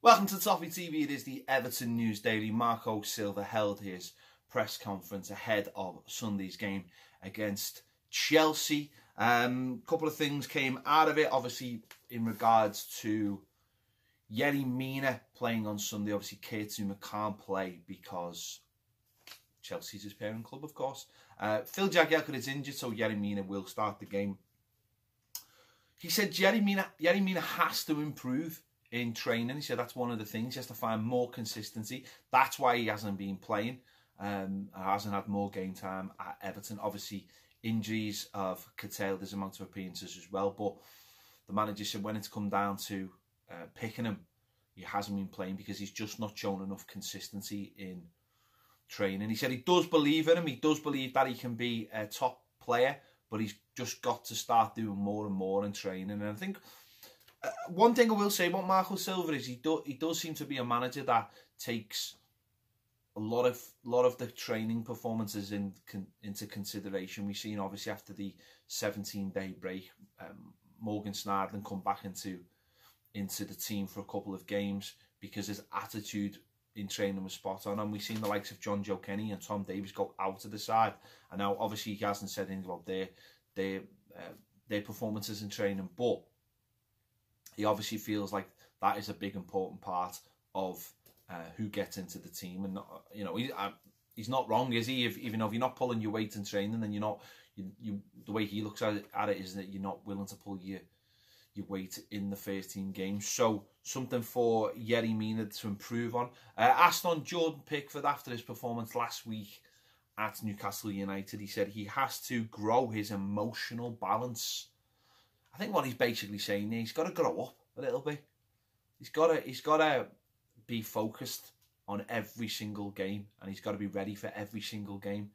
Welcome to Toffee TV. It is the Everton News Daily. Marco Silva held his press conference ahead of Sunday's game against Chelsea. Couple of things came out of it, obviously, in regards to Yerry Mina playing on Sunday. Obviously, K2 can't play because Chelsea's his parent club, of course. Phil Jagielka is injured, so Yerry Mina will start the game. He said Yerry Mina has to improve in training. He said that's one of the things. He has to find more consistency. That's why he hasn't been playing. Hasn't had more game time at Everton. Obviously, injuries have curtailed his amount of appearances as well. But the manager said when it's come down to picking him, he hasn't been playing because he's just not shown enough consistency in training. He said he does believe in him. He does believe that he can be a top player, but he's just got to start doing more and more in training. And I think one thing I will say about Marco Silva is he does seem to be a manager that takes a lot of the training performances into consideration. We've seen obviously after the 17-day break, Morgan Snarden come back into the team for a couple of games because his attitude in training was spot on, and we've seen the likes of John Joe Kenny and Tom Davies go out of the side. And now obviously he hasn't said anything about their performances in training, but he obviously feels like that is a big important part of who gets into the team. And you know, he's not wrong, is he? Even though if you're not pulling your weight in training, then you're not. The way he looks at it is that you're not willing to pull your weight in the first team games. So something for Yerry Mina to improve on. Asked on Jordan Pickford after his performance last week at Newcastle United, he said he has to grow his emotional balance. I think what he's basically saying there, he's got to grow up a little bit. He's got to be focused on every single game, and he's got to be ready for every single game.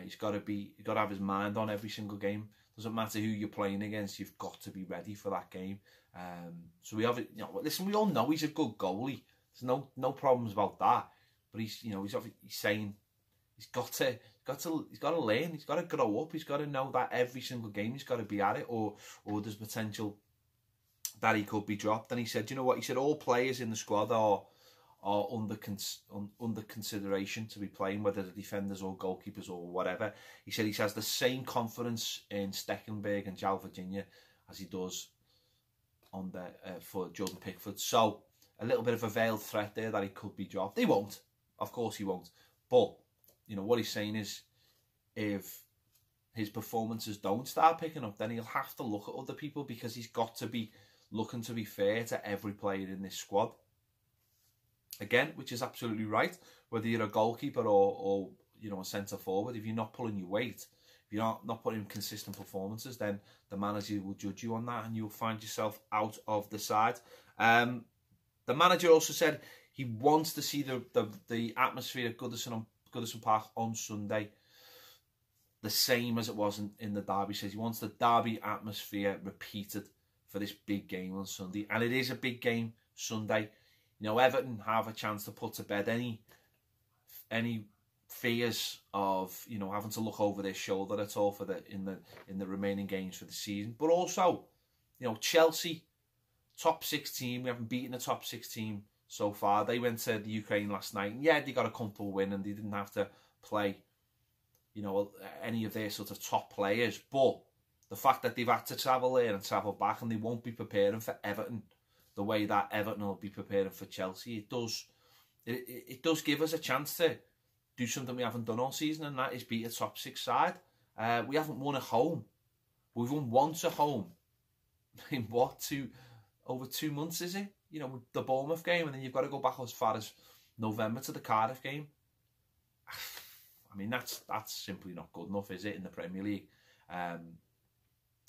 He's got to have his mind on every single game. Doesn't matter who you're playing against, you've got to be ready for that game. So we have, listen, we all know he's a good goalie. There's no problems about that. But he's saying he's got to learn. He's got to grow up. He's got to know that every single game he's got to be at it, or there's potential that he could be dropped. And he said, you know what? He said all players in the squad are under consideration to be playing, whether they're defenders or goalkeepers or whatever. He said he has the same confidence in Stekelenburg and João Virginia as he does on for Jordan Pickford. So a little bit of a veiled threat there that he could be dropped. He won't. Of course he won't. But you know what he's saying is, if his performances don't start picking up, then he'll have to look at other people, because he's got to be looking to be fair to every player in this squad. Again, which is absolutely right. Whether you're a goalkeeper or a centre forward, if you're not pulling your weight, if you're not putting in consistent performances, then the manager will judge you on that, and you'll find yourself out of the side. The manager also said he wants to see the atmosphere at Goodison Park on Sunday the same as it was in the derby. He says he wants the derby atmosphere repeated for this big game on Sunday, and it is a big game Sunday. You know, Everton have a chance to put to bed any fears of having to look over their shoulder at all in the remaining games for the season. But also, Chelsea, top 6 team. We haven't beaten a top 6 team so far. They went to the Ukraine last night, and yeah, they got a comfortable win, and they didn't have to play, any of their sort of top players. But the fact that they've had to travel there and travel back, and they won't be preparing for Everton the way that Everton will be preparing for Chelsea, it does give us a chance to do something we haven't done all season, and that is beat a top 6 side. We haven't won at home. We've won once at home in over 2 months, is it? The Bournemouth game, and then you've got to go back as far as November to the Cardiff game. I mean, that's simply not good enough, is it, in the Premier League? And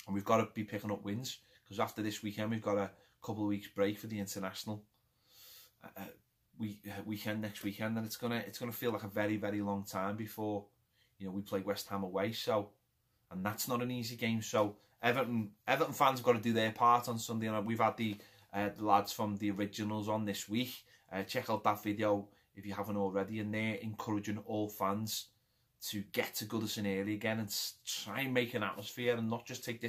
we've got to be picking up wins, because after this weekend we've got a couple of weeks break for the international weekend next weekend, and it's gonna feel like a very, very long time before we play West Ham away. So, and that's not an easy game. So Everton fans have got to do their part on Sunday, and we've had the lads from the Originals on this week. Check out that video if you haven't already, and they're encouraging all fans to get to Goodison early again and try and make an atmosphere, and not just take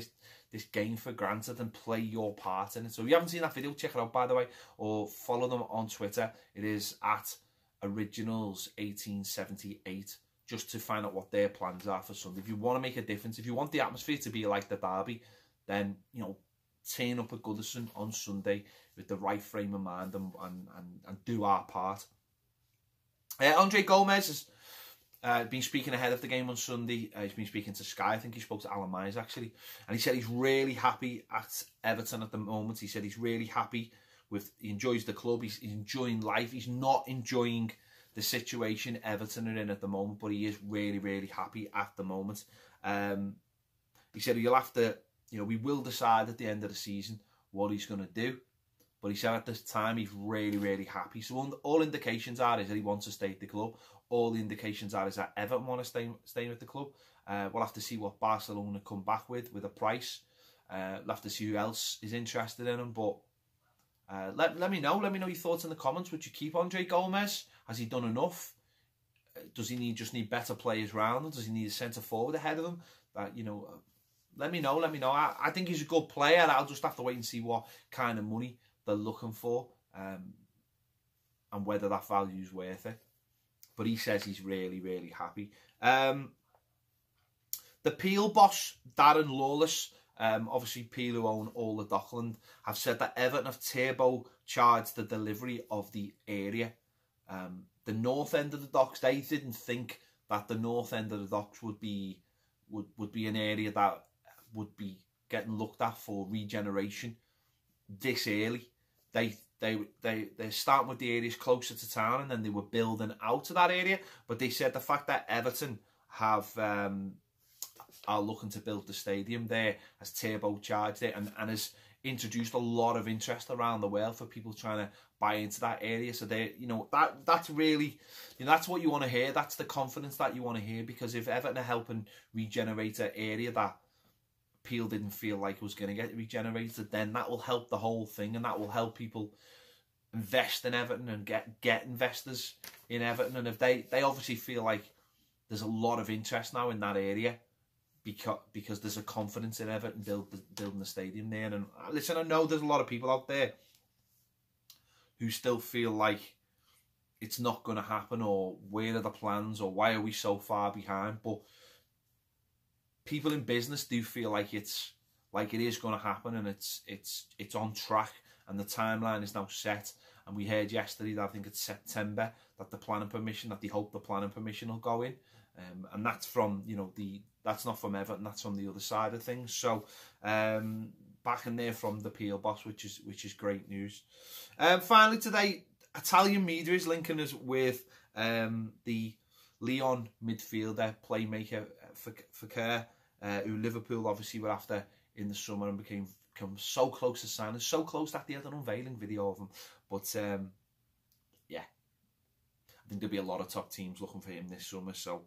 this game for granted and play your part in it. So if you haven't seen that video, check it out, by the way, or follow them on Twitter. It is at Originals1878, just to find out what their plans are for Sunday. If you want to make a difference, if you want the atmosphere to be like the derby, then, you know, turn up at Goodison on Sunday with the right frame of mind and do our part. Andre Gomes has been speaking ahead of the game on Sunday. He's been speaking to Sky. I think he spoke to Alan Myers, actually. And he said he's really happy at Everton at the moment. He said he's really happy he enjoys the club. He's enjoying life. He's not enjoying the situation Everton are in at the moment, but he is really, really happy at the moment. He said he'll have to, you know, we will decide at the end of the season what he's going to do. But he said at this time he's really, really happy. So all indications are is that he wants to stay at the club. All the indications are is that Everton want to stay with the club. We'll have to see what Barcelona come back with a price. We'll have to see who else is interested in him. But let me know. Let me know your thoughts in the comments. Would you keep Andre Gomes? Has he done enough? Does he just need better players around him? Does he need a centre forward ahead of him? You know, let me know. Let me know. I think he's a good player. I'll just have to wait and see what kind of money they're looking for, and whether that value is worth it. But he says he's really, really happy. The Peel boss, Darren Lawless, obviously Peel, who own all the Dockland, have said that Everton have turbo-charged the delivery of the area. The north end of the docks, they didn't think that the north end of the docks would be an area that would be getting looked at for regeneration this early. They're starting with the areas closer to town, and then they were building out to that area. But they said the fact that Everton are looking to build the stadium there has turbocharged it and has introduced a lot of interest around the world for people trying to buy into that area. So they, you know, that's really, you know, that's what you want to hear. That's the confidence that you want to hear, because if Everton are helping regenerate an area that Peel didn't feel like was going to get regenerated, then that will help the whole thing, and that will help people invest in Everton and get investors in Everton. And if they obviously feel like there's a lot of interest now in that area because there's a confidence in Everton building the stadium there. And listen, I know there's a lot of people out there who still feel like it's not going to happen, or where are the plans, or why are we so far behind? But people in business do feel like it is going to happen, and it's on track, and the timeline is now set. And we heard yesterday that I think it's September that they hope the planning permission will go in, and that's from, you know, that's not from Everton, that's from the other side of things. So back in there from the Peel boss, which is great news. Finally today, Italian media is linking us with the Lyon midfielder, playmaker Fekir, who Liverpool obviously were after in the summer and became so close to signing, so close that they had an unveiling video of him. But yeah, I think there'll be a lot of top teams looking for him this summer. So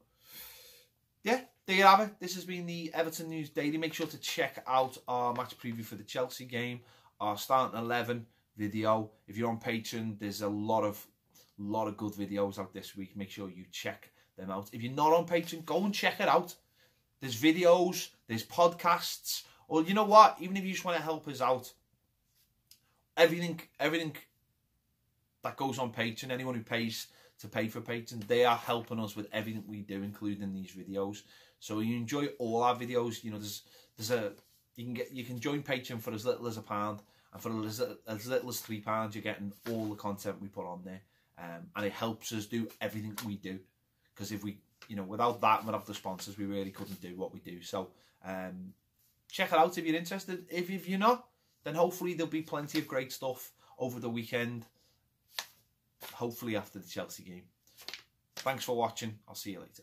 yeah, there you have it. This has been the Everton News Daily. Make sure to check out our match preview for the Chelsea game, our starting 11 video. If you're on Patreon, there's a lot of good videos out this week. Make sure you check them out. If you're not on Patreon, go and check it out. There's videos, there's podcasts, or you know what? Even if you just want to help us out, everything that goes on Patreon, anyone who pays to pay for Patreon, they are helping us with everything we do, including these videos. So you enjoy all our videos. You know, you can join Patreon for as little as £1, and for as little as £3, you're getting all the content we put on there, and it helps us do everything we do. Because if we, you know, without that, without the sponsors, we really couldn't do what we do. So check it out if you're interested. If you're not, then hopefully there'll be plenty of great stuff over the weekend. Hopefully after the Chelsea game. Thanks for watching. I'll see you later.